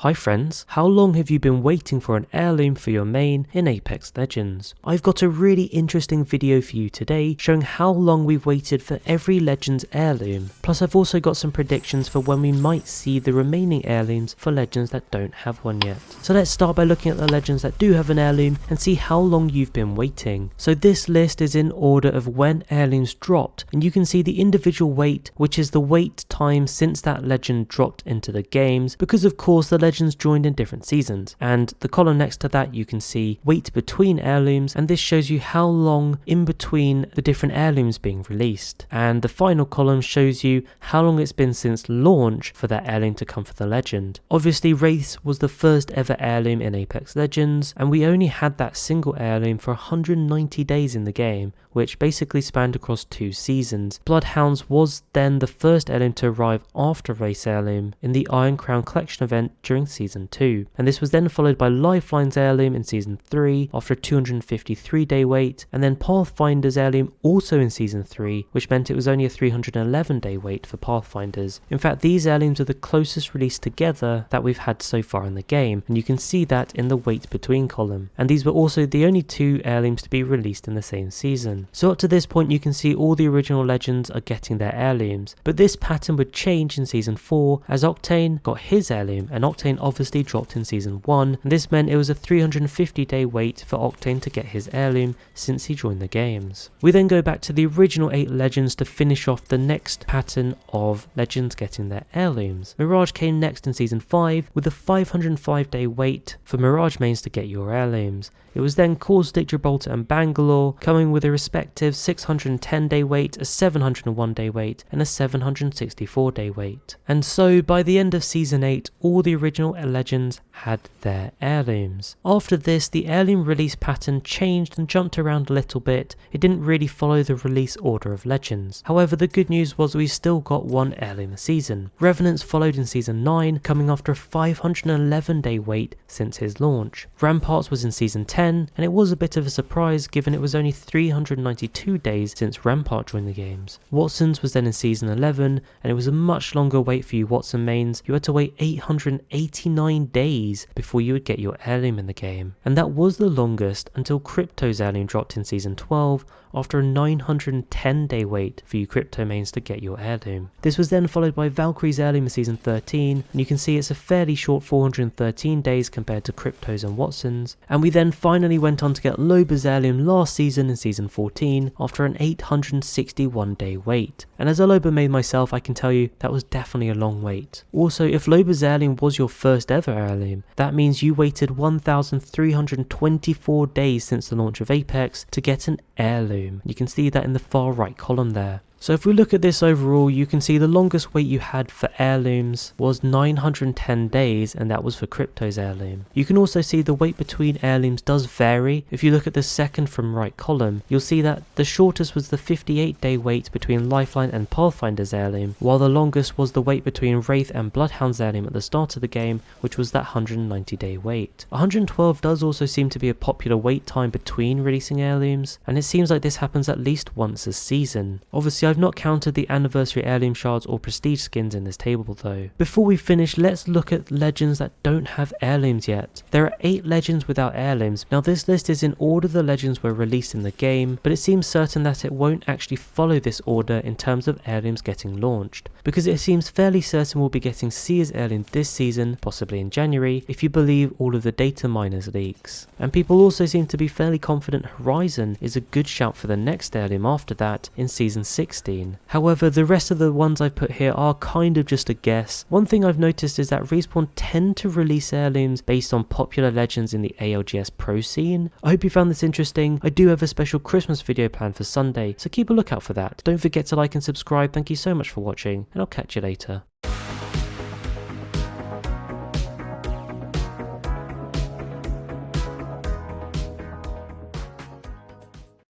Hi friends, how long have you been waiting for an heirloom for your main in Apex Legends? I've got a really interesting video for you today showing how long we've waited for every Legends heirloom. Plus I've also got some predictions for when we might see the remaining heirlooms for Legends that don't have one yet. So let's start by looking at the Legends that do have an heirloom and see how long you've been waiting. So this list is in order of when heirlooms dropped, and you can see the individual wait, which is the wait time since that legend dropped into the games, because of course the Legends joined in different seasons, and the column next to that you can see wait between heirlooms, and this shows you how long in between the different heirlooms being released, and the final column shows you how long it's been since launch for that heirloom to come for the legend. Obviously Wraiths was the first ever heirloom in Apex Legends, and we only had that single heirloom for 190 days in the game, which basically spanned across 2 seasons. Bloodhounds was then the first heirloom to arrive after Wraiths heirloom in the Iron Crown collection event during season 2, and this was then followed by Lifeline's heirloom in season 3 after a 253 day wait, and then Pathfinder's heirloom also in season 3, which meant it was only a 311 day wait for Pathfinders. In fact, these heirlooms are the closest release together that we've had so far in the game, and you can see that in the wait between column, and these were also the only 2 heirlooms to be released in the same season. So up to this point you can see all the original Legends are getting their heirlooms, but this pattern would change in season 4 as Octane got his heirloom, and Octane obviously dropped in season 1, and this meant it was a 350 day wait for Octane to get his heirloom since he joined the games. We then go back to the original 8 Legends to finish off the next pattern of Legends getting their heirlooms. Mirage came next in season 5 with a 505 day wait for Mirage mains to get your heirlooms. It was then Caustic, Gibraltar and Bangalore coming with a respective 610 day wait, a 701 day wait and a 764 day wait. And so by the end of season 8 all the original Legends had their heirlooms. After this the heirloom release pattern changed and jumped around a little bit. It didn't really follow the release order of Legends. However, the good news was we still got one heirloom a season. Revenants followed in season 9, coming after a 511 day wait since his launch. Ramparts was in season 10, and it was a bit of a surprise given it was only 392 days since Rampart joined the games. Watson's was then in season 11, and it was a much longer wait for you Watson mains. You had to wait 889 days before you would get your heirloom in the game, and that was the longest until Crypto's heirloom dropped in season 12 after a 910 day wait for you Crypto mains to get your heirloom. This was then followed by Valkyrie's heirloom in season 13, and you can see it's a fairly short 413 days compared to Crypto's and Watson's. And we then finally went on to get Loba's heirloom last season in season 14 after an 861 day wait. And as a Loba main myself, I can tell you that was definitely a long wait. Also, if Loba's heirloom was your first ever heirloom, that means you waited 1,324 days since the launch of Apex to get an heirloom. You can see that in the far right column there. So if we look at this overall, you can see the longest wait you had for heirlooms was 910 days, and that was for Crypto's heirloom. You can also see the wait between heirlooms does vary. If you look at the second from right column, you'll see that the shortest was the 58 day wait between Lifeline and Pathfinder's heirloom, while the longest was the wait between Wraith and Bloodhound's heirloom at the start of the game, which was that 190 day wait. 112 does also seem to be a popular wait time between releasing heirlooms, and it seems like this happens at least once a season. Obviously I've not counted the anniversary heirloom shards or prestige skins in this table though. Before we finish, let's look at Legends that don't have heirlooms yet. There are 8 Legends without heirlooms. Now this list is in order the Legends were released in the game, but it seems certain that it won't actually follow this order in terms of heirlooms getting launched, because it seems fairly certain we'll be getting Seer's heirloom this season, possibly in January, if you believe all of the data miners leaks. And people also seem to be fairly confident Horizon is a good shout for the next heirloom after that in season 16. However, the rest of the ones I've put here are kind of just a guess. One thing I've noticed is that Respawn tend to release heirlooms based on popular Legends in the ALGS Pro scene. I hope you found this interesting. I do have a special Christmas video planned for Sunday, so keep a lookout for that. Don't forget to like and subscribe. Thank you so much for watching, and I'll catch you later.